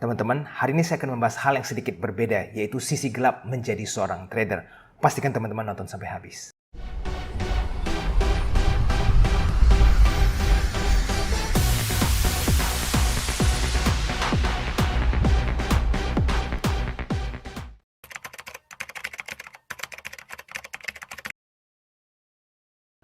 Teman-teman, hari ini saya akan membahas hal yang sedikit berbeda, yaitu sisi gelap menjadi seorang trader. Pastikan teman-teman nonton sampai habis.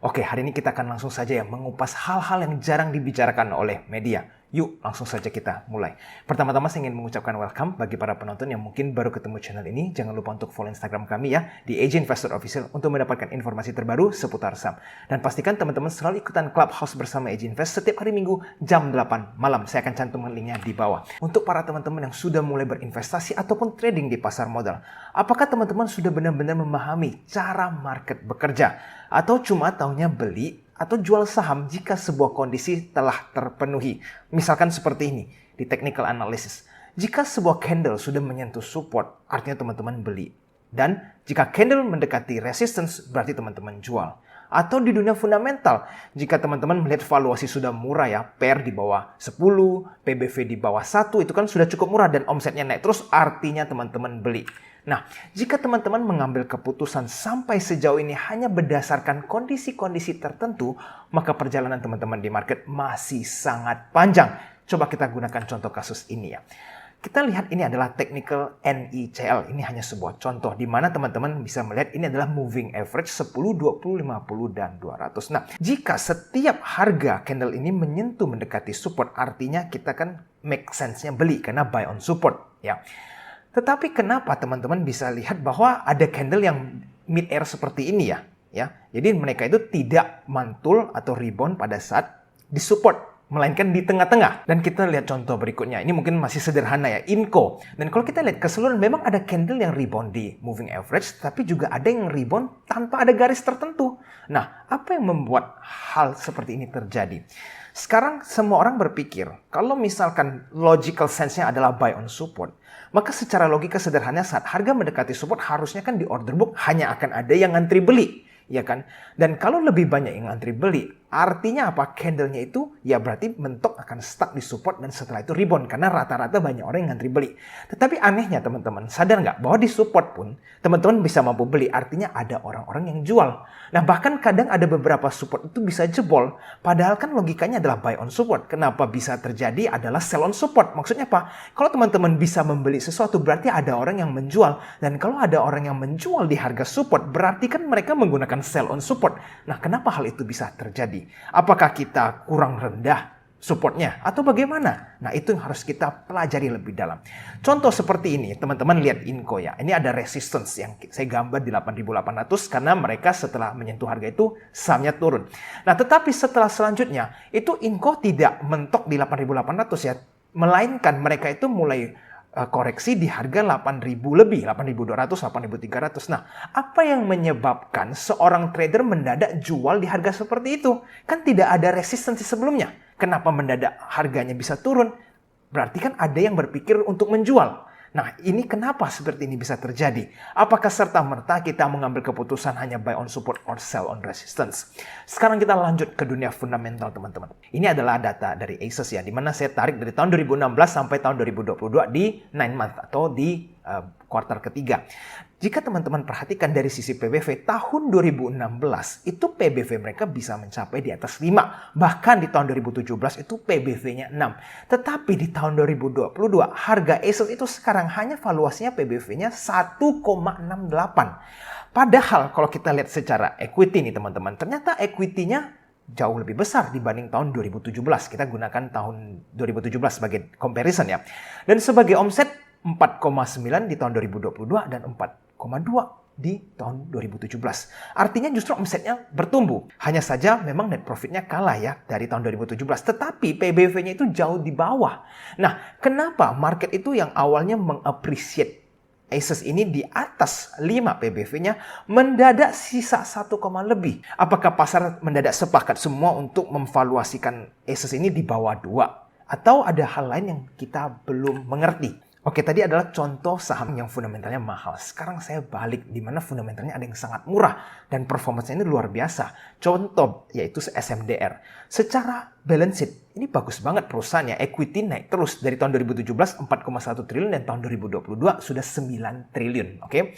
Oke, hari ini kita akan langsung saja mengupas hal-hal yang jarang dibicarakan oleh media. Yuk, langsung saja kita mulai. Pertama-tama saya ingin mengucapkan welcome bagi para penonton yang mungkin baru ketemu channel ini. Jangan lupa untuk follow Instagram kami ya, di AJ Investor Official untuk mendapatkan informasi terbaru seputar saham. Dan pastikan teman-teman selalu ikutan Clubhouse bersama AJ Invest setiap hari Minggu jam 8 malam. Saya akan cantumkan linknya di bawah. Untuk para teman-teman yang sudah mulai berinvestasi ataupun trading di pasar modal, apakah teman-teman sudah benar-benar memahami cara market bekerja? Atau cuma taunya beli atau jual saham jika sebuah kondisi telah terpenuhi. Misalkan seperti ini, di technical analysis. Jika sebuah candle sudah menyentuh support, artinya teman-teman beli. Dan jika candle mendekati resistance, berarti teman-teman jual. Atau di dunia fundamental, jika teman-teman melihat valuasi sudah murah ya, PER di bawah 10, PBV di bawah 1, itu kan sudah cukup murah dan omsetnya naik terus, artinya teman-teman beli. Nah, jika teman-teman mengambil keputusan sampai sejauh ini hanya berdasarkan kondisi-kondisi tertentu, maka perjalanan teman-teman di market masih sangat panjang. Coba kita gunakan contoh kasus ini ya. Kita lihat ini adalah technical NICL. Ini hanya sebuah contoh di mana teman-teman bisa melihat ini adalah moving average 10, 20, 50, dan 200. Nah, jika setiap harga candle ini menyentuh mendekati support, artinya kita kan make sense-nya beli karena buy on support ya. Tetapi kenapa teman-teman bisa lihat bahwa ada candle yang mid-air seperti ini ya? Jadi mereka itu tidak mantul atau rebound pada saat di support, melainkan di tengah-tengah. Dan kita lihat contoh berikutnya. Ini mungkin masih sederhana ya, Inco. Dan kalau kita lihat keseluruhan memang ada candle yang rebound di moving average, tapi juga ada yang rebound tanpa ada garis tertentu. Nah, apa yang membuat hal seperti ini terjadi? Sekarang semua orang berpikir, kalau misalkan logical sense-nya adalah buy on support, maka secara logika sederhana saat harga mendekati support harusnya kan di order book hanya akan ada yang ngantri beli, ya kan? Dan kalau lebih banyak yang ngantri beli, artinya apa? Candlenya itu ya berarti mentok akan stuck di support dan setelah itu rebound karena rata-rata banyak orang yang ngantri beli. Tetapi anehnya teman-teman, sadar nggak bahwa di support pun teman-teman bisa mampu beli, artinya ada orang-orang yang jual. Nah bahkan kadang ada beberapa support itu bisa jebol, padahal kan logikanya adalah buy on support. Kenapa bisa terjadi adalah sell on support. Maksudnya apa? Kalau teman-teman bisa membeli sesuatu berarti ada orang yang menjual. Dan kalau ada orang yang menjual di harga support, berarti kan mereka menggunakan sell on support. Nah kenapa hal itu bisa terjadi? Apakah kita kurang rendah supportnya atau bagaimana? Nah itu yang harus kita pelajari lebih dalam. Contoh seperti ini, teman-teman lihat Inco ya. Ini ada resistance yang saya gambar di 8.800 karena mereka setelah menyentuh harga itu sahamnya turun. Nah tetapi setelah selanjutnya itu Inco tidak mentok di 8.800 ya. Melainkan mereka itu mulai koreksi di harga 8.000 lebih, 8.200, 8.300. Nah, apa yang menyebabkan seorang trader mendadak jual di harga seperti itu? Kan tidak ada resistensi sebelumnya. Kenapa mendadak harganya bisa turun? Berarti kan ada yang berpikir untuk menjual. Nah, ini kenapa seperti ini bisa terjadi? Apakah serta-merta kita mengambil keputusan hanya buy on support or sell on resistance? Sekarang kita lanjut ke dunia fundamental, teman-teman. Ini adalah data dari ASUS ya, di mana saya tarik dari tahun 2016 sampai tahun 2022 di 9 month atau di kuartal ketiga. Jika teman-teman perhatikan dari sisi PBV, tahun 2016 itu PBV mereka bisa mencapai di atas 5. Bahkan di tahun 2017 itu PBV-nya 6. Tetapi di tahun 2022 harga ASUS itu sekarang hanya valuasinya PBV-nya 1,68. Padahal kalau kita lihat secara equity nih teman-teman, ternyata equity-nya jauh lebih besar dibanding tahun 2017. Kita gunakan tahun 2017 sebagai comparison ya. Dan sebagai omset 4,9 di tahun 2022 dan 4,2 di tahun 2017. Artinya justru omsetnya bertumbuh. Hanya saja memang net profitnya kalah ya dari tahun 2017. Tetapi PBV-nya itu jauh di bawah. Nah, kenapa market itu yang awalnya meng-appreciate ASUS ini di atas 5 PBV-nya mendadak sisa 1, lebih. Apakah pasar mendadak sepakat semua untuk memvaluasikan ASUS ini di bawah 2? Atau ada hal lain yang kita belum mengerti? Oke, tadi adalah contoh saham yang fundamentalnya mahal. Sekarang saya balik di mana fundamentalnya ada yang sangat murah dan performanya ini luar biasa. Contoh yaitu SMDR. Secara balance sheet. Ini bagus banget perusahaannya. Equity naik terus dari tahun 2017 4,1 triliun dan tahun 2022 sudah 9 triliun. Oke.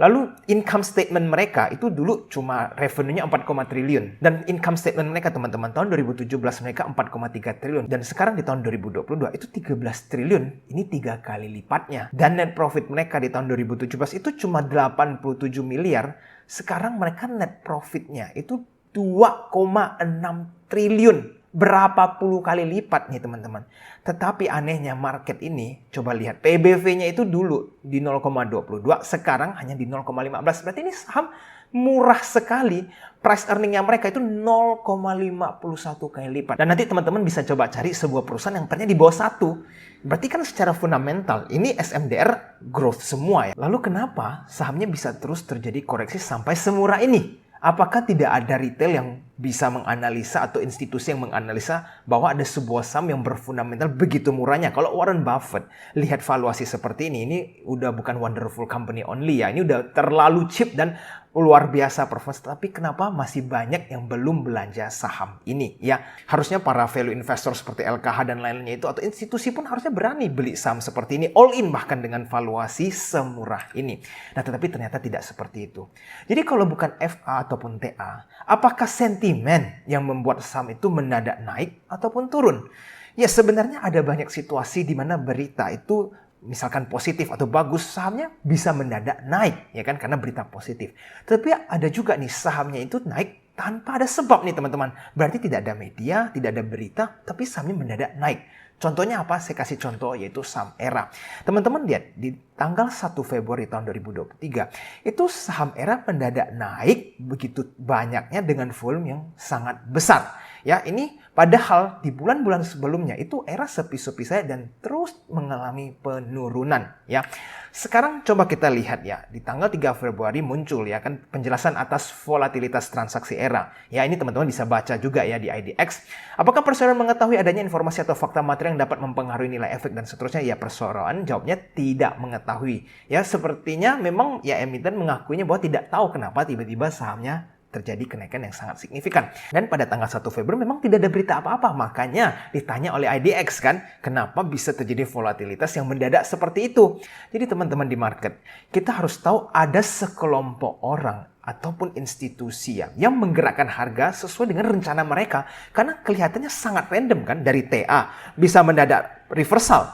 Lalu income statement mereka itu dulu cuma revenue-nya 4, triliun. Dan income statement mereka teman-teman tahun 2017 mereka 4,3 triliun. Dan sekarang di tahun 2022 itu 13 triliun. Ini 3 kali lipatnya. Dan net profit mereka di tahun 2017 itu cuma 87 miliar. Sekarang mereka net profit-nya itu 2,6 triliun. Berapa puluh kali lipat nih teman-teman. Tetapi anehnya market ini, coba lihat PBV-nya itu dulu di 0,22, sekarang hanya di 0,15. Berarti ini saham murah sekali. Price earning-nya mereka itu 0,51 kali lipat. Dan nanti teman-teman bisa coba cari sebuah perusahaan yang ternyata di bawah 1. Berarti kan secara fundamental, ini SMDR growth semua ya. Lalu kenapa sahamnya bisa terus terjadi koreksi sampai semurah ini? Apakah tidak ada retail yang bisa menganalisa atau institusi yang menganalisa bahwa ada sebuah saham yang berfundamental begitu murahnya? Kalau Warren Buffett lihat valuasi seperti ini udah bukan wonderful company only ya. Ini udah terlalu cheap dan luar biasa performance. Tapi kenapa masih banyak yang belum belanja saham ini? Ya, harusnya para value investor seperti LKH dan lain-lainnya itu atau institusi pun harusnya berani beli saham seperti ini. All in bahkan dengan valuasi semurah ini. Nah, tetapi ternyata tidak seperti itu. Jadi kalau bukan FA ataupun TA, apakah sentimen yang membuat saham itu mendadak naik ataupun turun? Ya, sebenarnya ada banyak situasi di mana berita itu misalkan positif atau bagus, sahamnya bisa mendadak naik, ya kan, karena berita positif. Tapi ada juga nih sahamnya itu naik tanpa ada sebab nih teman-teman. Berarti tidak ada media, tidak ada berita, tapi sahamnya mendadak naik. Contohnya apa? Saya kasih contoh yaitu saham ERA. Teman-teman lihat di tanggal 1 Februari tahun 2023, itu saham ERA mendadak naik begitu banyaknya dengan volume yang sangat besar. Ya, ini padahal di bulan-bulan sebelumnya itu ERA sepi-sepi saja dan terus mengalami penurunan ya. Sekarang coba kita lihat ya, di tanggal 3 Februari muncul ya kan penjelasan atas volatilitas transaksi ERA. Ya, ini teman-teman bisa baca juga ya di IDX. Apakah perseroan mengetahui adanya informasi atau fakta material yang dapat mempengaruhi nilai efek dan seterusnya? Ya, perseroan jawabnya tidak mengetahui. Ya, sepertinya memang ya emiten mengakuinya bahwa tidak tahu kenapa tiba-tiba sahamnya terjadi kenaikan yang sangat signifikan. Dan pada tanggal 1 Februari memang tidak ada berita apa-apa. Makanya ditanya oleh IDX kan, kenapa bisa terjadi volatilitas yang mendadak seperti itu. Jadi teman-teman di market, kita harus tahu ada sekelompok orang ataupun institusi yang menggerakkan harga sesuai dengan rencana mereka. Karena kelihatannya sangat random kan, dari TA bisa mendadak reversal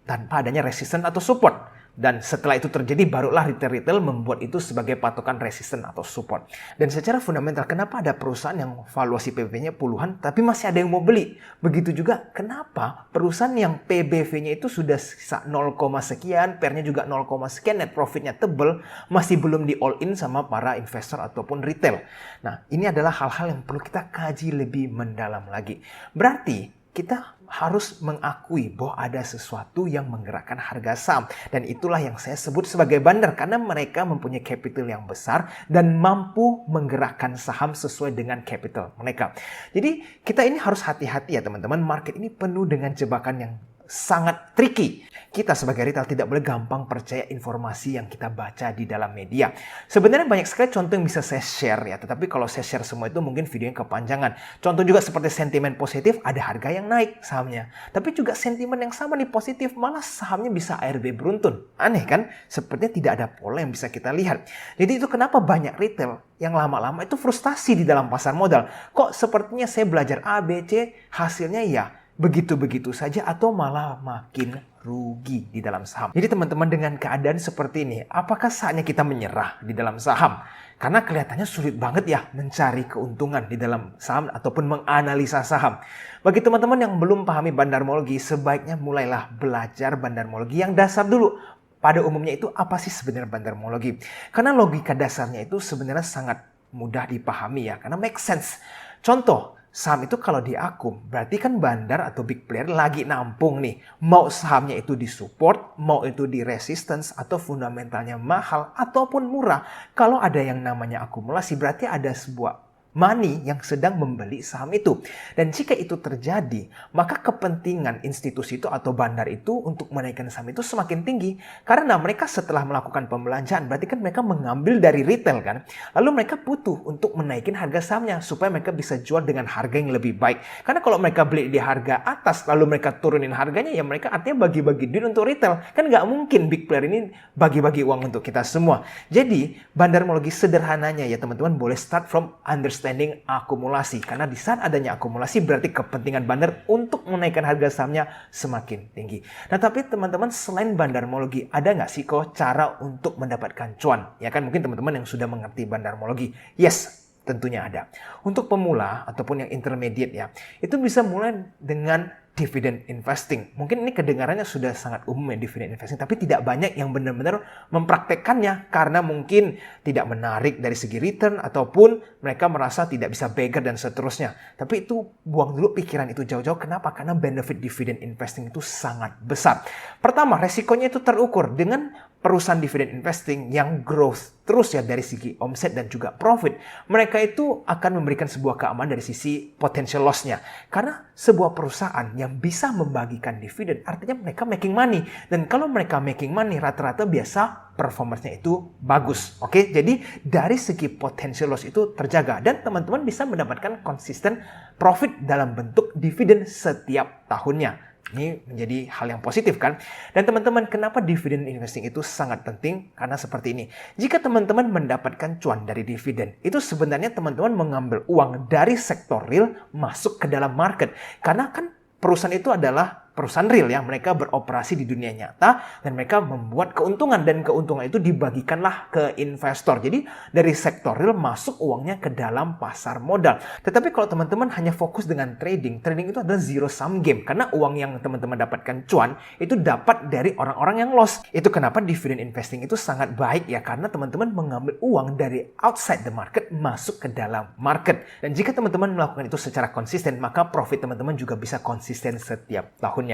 tanpa adanya resistance atau support. Dan setelah itu terjadi, barulah retail-retail membuat itu sebagai patokan resisten atau support. Dan secara fundamental, kenapa ada perusahaan yang valuasi PBV-nya puluhan, tapi masih ada yang mau beli? Begitu juga, kenapa perusahaan yang PBV-nya itu sudah sisa 0, sekian, PER-nya juga 0, sekian, net profit-nya tebel, masih belum di all-in sama para investor ataupun retail. Nah, ini adalah hal-hal yang perlu kita kaji lebih mendalam lagi. Berarti, kita harus mengakui bahwa ada sesuatu yang menggerakkan harga saham. Dan itulah yang saya sebut sebagai bandar. Karena mereka mempunyai capital yang besar dan mampu menggerakkan saham sesuai dengan capital mereka. Jadi kita ini harus hati-hati ya teman-teman. Market ini penuh dengan jebakan yang sangat tricky. Kita sebagai retail tidak boleh gampang percaya informasi yang kita baca di dalam media. Sebenarnya banyak sekali contoh yang bisa saya share ya, tetapi kalau saya share semua itu mungkin videonya kepanjangan. Contoh juga seperti sentimen positif, ada harga yang naik sahamnya. Tapi juga sentimen yang sama nih positif, malah sahamnya bisa ARB beruntun. Aneh kan? Sepertinya tidak ada pola yang bisa kita lihat. Jadi itu kenapa banyak retail yang lama-lama itu frustasi di dalam pasar modal. Kok sepertinya saya belajar A, B, C, hasilnya ya begitu-begitu saja atau malah makin rugi di dalam saham. Jadi teman-teman dengan keadaan seperti ini, apakah saatnya kita menyerah di dalam saham? Karena kelihatannya sulit banget ya mencari keuntungan di dalam saham ataupun menganalisa saham. Bagi teman-teman yang belum pahami bandarmologi, sebaiknya mulailah belajar bandarmologi yang dasar dulu. Pada umumnya itu apa sih sebenarnya bandarmologi? Karena logika dasarnya itu sebenarnya sangat mudah dipahami ya, karena make sense. Contoh, saham itu kalau diakum, berarti kan bandar atau big player lagi nampung nih. Mau sahamnya itu di support, mau itu di resistance, atau fundamentalnya mahal, ataupun murah. Kalau ada yang namanya akumulasi, berarti ada sebuah money yang sedang membeli saham itu. Dan jika itu terjadi, maka kepentingan institusi itu atau bandar itu untuk menaikkan saham itu semakin tinggi. Karena mereka setelah melakukan pembelanjaan, berarti kan mereka mengambil dari retail kan. Lalu mereka butuh untuk menaikin harga sahamnya supaya mereka bisa jual dengan harga yang lebih baik. Karena kalau mereka beli di harga atas, lalu mereka turunin harganya, ya mereka artinya bagi-bagi duit untuk retail. Kan nggak mungkin big player ini bagi-bagi uang untuk kita semua. Jadi, bandarmologi sederhananya ya teman-teman boleh start from understanding akumulasi. Karena di saat adanya akumulasi berarti kepentingan bandar untuk menaikkan harga sahamnya semakin tinggi. Nah tapi teman-teman selain bandarmologi ada nggak sih kok cara untuk mendapatkan cuan? Ya kan mungkin teman-teman yang sudah mengerti bandarmologi. Yes, tentunya ada. Untuk pemula ataupun yang intermediate ya, itu bisa mulai dengan dividend investing. Mungkin ini kedengarannya sudah sangat umum ya dividend investing, tapi tidak banyak yang benar-benar mempraktekkannya karena mungkin tidak menarik dari segi return ataupun mereka merasa tidak bisa beggar dan seterusnya. Tapi itu buang dulu pikiran itu jauh-jauh. Kenapa? Karena benefit dividend investing itu sangat besar. Pertama, resikonya itu terukur dengan perusahaan dividend investing yang growth terus ya dari segi omset dan juga profit. Mereka itu akan memberikan sebuah keamanan dari sisi potential loss-nya. Karena sebuah perusahaan yang bisa membagikan dividen artinya mereka making money. Dan kalau mereka making money rata-rata biasa performance-nya itu bagus. Oke, jadi dari segi potential loss itu terjaga dan teman-teman bisa mendapatkan konsisten profit dalam bentuk dividen setiap tahunnya. Ini menjadi hal yang positif kan? Dan teman-teman, kenapa dividend investing itu sangat penting? Karena seperti ini. Jika teman-teman mendapatkan cuan dari dividen, itu sebenarnya teman-teman mengambil uang dari sektor real masuk ke dalam market. Karena kan perusahaan itu adalah perusahaan real yang mereka beroperasi di dunia nyata dan mereka membuat keuntungan dan keuntungan itu dibagikanlah ke investor. Jadi dari sektor real masuk uangnya ke dalam pasar modal. Tetapi kalau teman-teman hanya fokus dengan trading itu adalah zero sum game karena uang yang teman-teman dapatkan cuan itu dapat dari orang-orang yang loss. Itu kenapa dividend investing itu sangat baik ya karena teman-teman mengambil uang dari outside the market masuk ke dalam market. Dan jika teman-teman melakukan itu secara konsisten maka profit teman-teman juga bisa konsisten setiap tahun.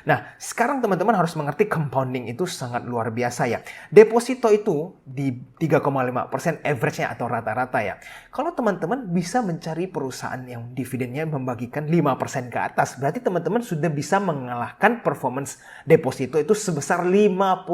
Nah, sekarang teman-teman harus mengerti compounding itu sangat luar biasa ya. Deposito itu di 3,5% average-nya atau rata-rata ya. Kalau teman-teman bisa mencari perusahaan yang dividennya membagikan 5% ke atas, berarti teman-teman sudah bisa mengalahkan performance deposito itu sebesar 50%.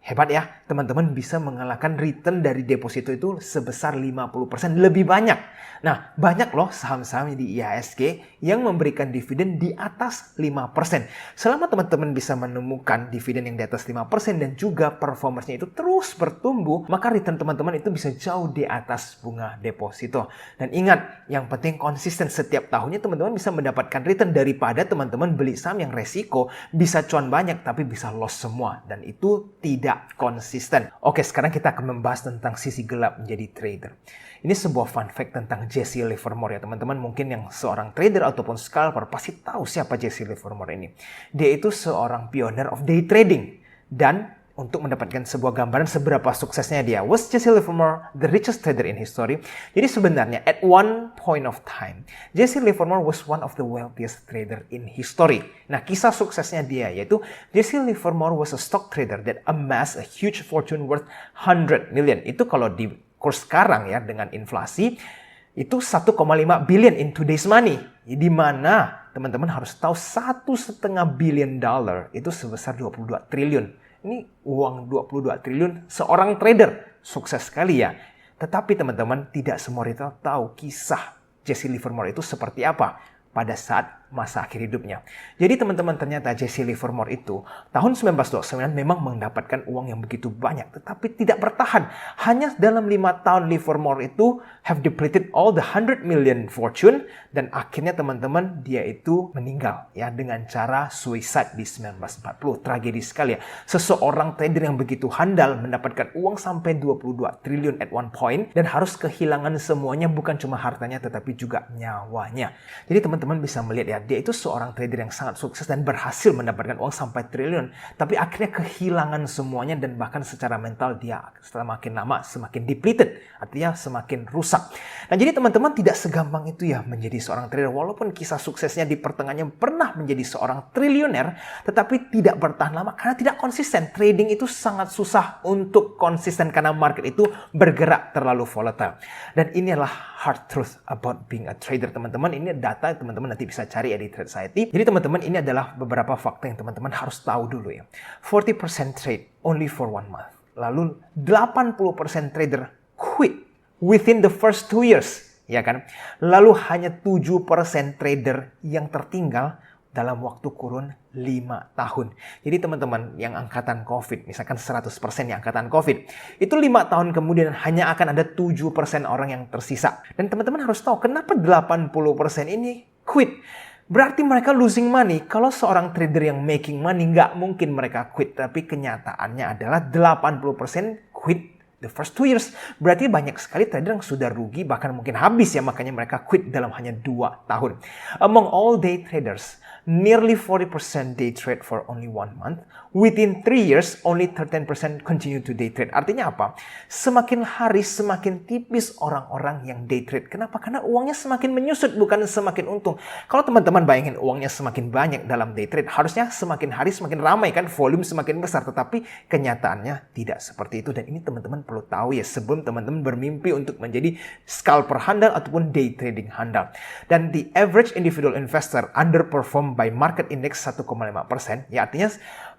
Hebat ya, teman-teman bisa mengalahkan return dari deposito itu sebesar 50% lebih banyak. Nah, banyak loh saham-saham di IHSG yang memberikan dividen di atas 5%. Selama teman-teman bisa menemukan dividen yang di atas 5% dan juga performance-nya itu terus bertumbuh, maka return teman-teman itu bisa jauh di atas bunga deposito. Dan ingat, yang penting konsisten setiap tahunnya teman-teman bisa mendapatkan return daripada teman-teman beli saham yang resiko bisa cuan banyak tapi bisa loss semua. Dan itu tidak konsisten. Oke, sekarang kita akan membahas tentang sisi gelap menjadi trader. Ini sebuah fun fact tentang Jesse Livermore ya teman-teman. Mungkin yang seorang trader ataupun scalper pasti tahu siapa Jesse Livermore ini. Dia itu seorang pioneer of day trading. Dan untuk mendapatkan sebuah gambaran seberapa suksesnya dia. Was Jesse Livermore the richest trader in history? Jadi sebenarnya at one point of time, Jesse Livermore was one of the wealthiest trader in history. Nah, kisah suksesnya dia yaitu Jesse Livermore was a stock trader that amassed a huge fortune worth 100 million. Itu kalau di kurs sekarang ya dengan inflasi itu 1,5 billion in today's money. Di mana teman-teman harus tahu 1,5 billion dollar itu sebesar 22 triliun. Ini uang 22 triliun seorang trader. Sukses sekali ya. Tetapi teman-teman tidak semua retail tahu kisah Jesse Livermore itu seperti apa pada saat masa akhir hidupnya. Jadi teman-teman ternyata Jesse Livermore itu tahun 1929 memang mendapatkan uang yang begitu banyak tetapi tidak bertahan. Hanya dalam 5 tahun Livermore itu have depleted all the 100 million fortune dan akhirnya teman-teman dia itu meninggal ya dengan cara suicide di 1940. Tragedi sekali ya. Seseorang trader yang begitu handal mendapatkan uang sampai 22 triliun at one point dan harus kehilangan semuanya bukan cuma hartanya tetapi juga nyawanya. Jadi teman-teman bisa melihat ya dia itu seorang trader yang sangat sukses dan berhasil mendapatkan uang sampai triliun. Tapi akhirnya kehilangan semuanya dan bahkan secara mental dia setelah makin lama semakin depleted. Artinya semakin rusak. Nah jadi teman-teman tidak segampang itu ya menjadi seorang trader. Walaupun kisah suksesnya di pertengahannya pernah menjadi seorang triliuner, tetapi tidak bertahan lama karena tidak konsisten. Trading itu sangat susah untuk konsisten karena market itu bergerak terlalu volatile. Dan ini adalah hard truth about being a trader, teman-teman. Ini data teman-teman nanti bisa cari ya di Trade Society. Jadi teman-teman, ini adalah beberapa fakta yang teman-teman harus tahu dulu ya. 40% trade only for 1 month. Lalu 80% trader quit within the first 2 years, ya kan? Lalu hanya 7% trader yang tertinggal dalam waktu kurun 5 tahun. Jadi teman-teman yang angkatan COVID, misalkan 100% yang angkatan COVID, itu 5 tahun kemudian hanya akan ada 7% orang yang tersisa. Dan teman-teman harus tahu kenapa 80% ini quit. Berarti mereka losing money. Kalau seorang trader yang making money, nggak mungkin mereka quit. Tapi kenyataannya adalah 80% quit the first 2 years. Berarti banyak sekali trader yang sudah rugi, bahkan mungkin habis ya, makanya mereka quit dalam hanya 2 tahun. Among all day traders, nearly 40% day trade for only 1 month. Within 3 years, only 13% continue to day trade. Artinya apa? Semakin hari semakin tipis orang-orang yang day trade. Kenapa? Karena uangnya semakin menyusut, bukan semakin untung. Kalau teman-teman bayangin uangnya semakin banyak dalam day trade, harusnya semakin hari semakin ramai kan, volume semakin besar. Tetapi kenyataannya tidak seperti itu. Dan ini teman-teman perlu tahu ya sebelum teman-teman bermimpi untuk menjadi scalper handal ataupun day trading handal. Dan the average individual investor underperform by market index 1,5%. Ya artinya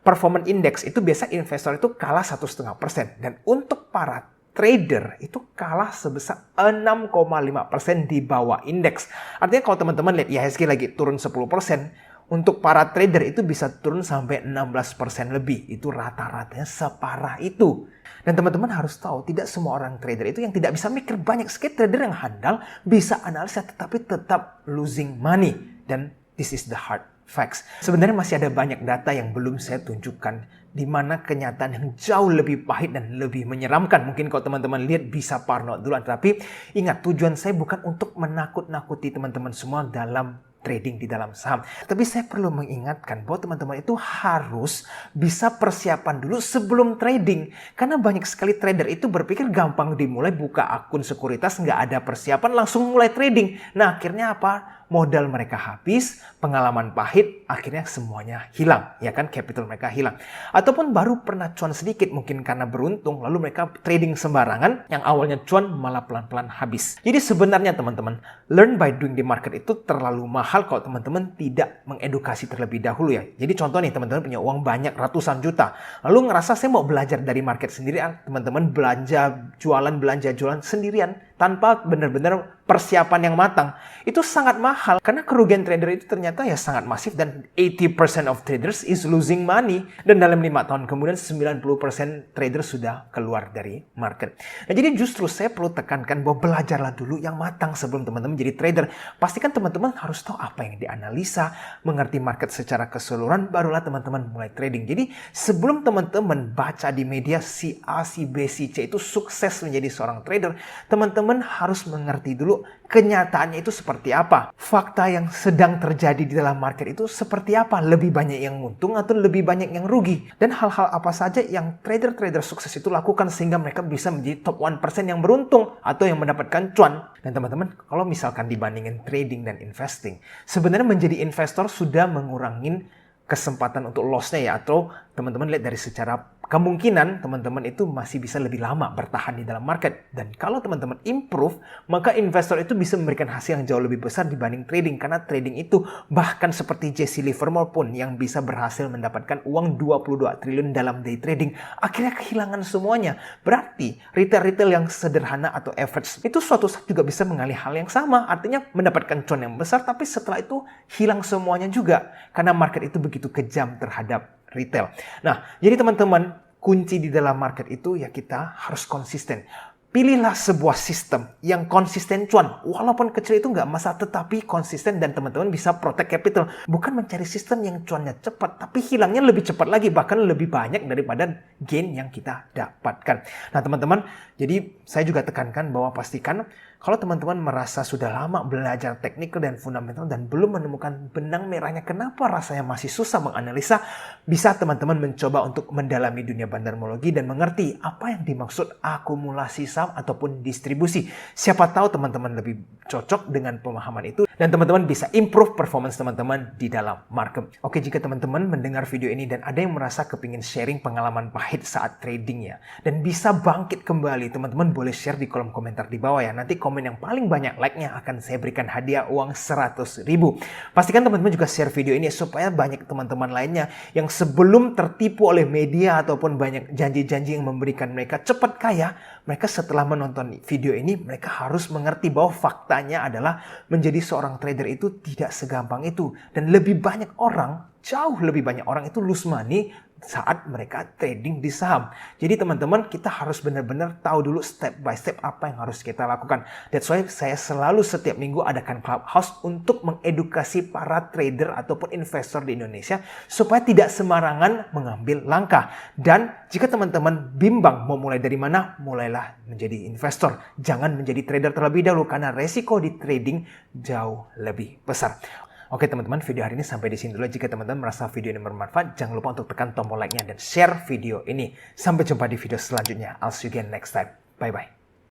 performance index itu biasa investor itu kalah 1,5%. Dan untuk para trader itu kalah sebesar 6,5% di bawah indeks. Artinya kalau teman-teman lihat IHSG lagi turun 10%, untuk para trader itu bisa turun sampai 16% lebih. Itu rata-ratanya separah itu. Dan teman-teman harus tahu, tidak semua orang trader itu yang tidak bisa mikir. Banyak sekali trader yang handal, bisa analisa, tetapi tetap losing money. Dan this is the hard facts. Sebenarnya masih ada banyak data yang belum saya tunjukkan, di mana kenyataan yang jauh lebih pahit dan lebih menyeramkan. Mungkin kalau teman-teman lihat bisa parno duluan. Tapi ingat, tujuan saya bukan untuk menakut-nakuti teman-teman semua dalam trading di dalam saham. Tapi saya perlu mengingatkan bahwa teman-teman itu harus bisa persiapan dulu sebelum trading. Karena banyak sekali trader itu berpikir gampang dimulai, buka akun sekuritas, nggak ada persiapan, langsung mulai trading. Nah akhirnya apa? Modal mereka habis, pengalaman pahit, akhirnya semuanya hilang. Ya kan, capital mereka hilang. Ataupun baru pernah cuan sedikit, mungkin karena beruntung, lalu mereka trading sembarangan, yang awalnya cuan malah pelan-pelan habis. Jadi sebenarnya teman-teman, learn by doing the market itu terlalu mahal kalau teman-teman tidak mengedukasi terlebih dahulu ya. Jadi contoh nih, teman-teman punya uang banyak ratusan juta, lalu ngerasa saya mau belajar dari market sendirian, teman-teman belanja jualan sendirian, tanpa benar-benar persiapan yang matang. Itu sangat mahal karena kerugian trader itu ternyata ya sangat masif dan 80% of traders is losing money. Dan dalam 5 tahun kemudian 90% trader sudah keluar dari market. Nah, jadi justru saya perlu tekankan bahwa belajarlah dulu yang matang sebelum teman-teman jadi trader. Pastikan teman-teman harus tahu apa yang dianalisa, mengerti market secara keseluruhan, barulah teman-teman mulai trading. Jadi sebelum teman-teman baca di media si A, si B, si C itu sukses menjadi seorang trader, teman-teman harus mengerti dulu kenyataannya itu seperti apa. Fakta yang sedang terjadi di dalam market itu seperti apa. Lebih banyak yang untung atau lebih banyak yang rugi. Dan hal-hal apa saja yang trader-trader sukses itu lakukan sehingga mereka bisa menjadi top 1% yang beruntung atau yang mendapatkan cuan. Dan teman-teman, kalau misalkan dibandingin trading dan investing, sebenarnya menjadi investor sudah mengurangin kesempatan untuk loss-nya ya. Atau teman-teman lihat dari secara kemungkinan teman-teman itu masih bisa lebih lama bertahan di dalam market. Dan kalau teman-teman improve, maka investor itu bisa memberikan hasil yang jauh lebih besar dibanding trading. Karena trading itu bahkan seperti Jesse Livermore pun yang bisa berhasil mendapatkan uang 22 triliun dalam day trading, akhirnya kehilangan semuanya. Berarti retail-retail yang sederhana atau average itu suatu saat juga bisa mengalami hal yang sama. Artinya mendapatkan cuan yang besar, tapi setelah itu hilang semuanya juga. Karena market itu begitu kejam terhadap retail. Nah, jadi teman-teman, kunci di dalam market itu ya kita harus konsisten. Pilihlah sebuah sistem yang konsisten cuan. Walaupun kecil itu nggak masalah, tetapi konsisten dan teman-teman bisa protect capital. Bukan mencari sistem yang cuannya cepat, tapi hilangnya lebih cepat lagi, bahkan lebih banyak daripada gain yang kita dapatkan. Nah teman-teman, jadi saya juga tekankan bahwa pastikan Kalau teman-teman merasa sudah lama belajar teknikal dan fundamental dan belum menemukan benang merahnya kenapa rasanya masih susah menganalisa, bisa teman-teman mencoba untuk mendalami dunia bandarmologi dan mengerti apa yang dimaksud akumulasi saham ataupun distribusi. Siapa tahu teman-teman lebih cocok dengan pemahaman itu dan teman-teman bisa improve performance teman-teman di dalam market. Oke, jika teman-teman mendengar video ini dan ada yang merasa kepingin sharing pengalaman pahit saat tradingnya dan bisa bangkit kembali, teman-teman boleh share di kolom komentar di bawah ya. Nanti komen yang paling banyak like-nya akan saya berikan hadiah uang 100.000. Pastikan teman-teman juga share video ini supaya banyak teman-teman lainnya yang sebelum tertipu oleh media ataupun banyak janji-janji yang memberikan mereka cepat kaya, mereka setelah menonton video ini mereka harus mengerti bahwa faktanya adalah menjadi seorang trader itu tidak segampang itu dan lebih banyak orang, jauh lebih banyak orang itu lose money saat mereka trading di saham. Jadi teman-teman, kita harus benar-benar tahu dulu step by step apa yang harus kita lakukan. That's why saya selalu setiap minggu adakan Clubhouse untuk mengedukasi para trader ataupun investor di Indonesia supaya tidak sembarangan mengambil langkah. Dan jika teman-teman bimbang mau mulai dari mana, mulailah menjadi investor. Jangan menjadi trader terlebih dahulu karena resiko di trading jauh lebih besar. Oke teman-teman, video hari ini sampai di sini dulu. Jika teman-teman merasa video ini bermanfaat, jangan lupa untuk tekan tombol like-nya dan share video ini. Sampai jumpa di video selanjutnya. I'll see you again next time. Bye-bye.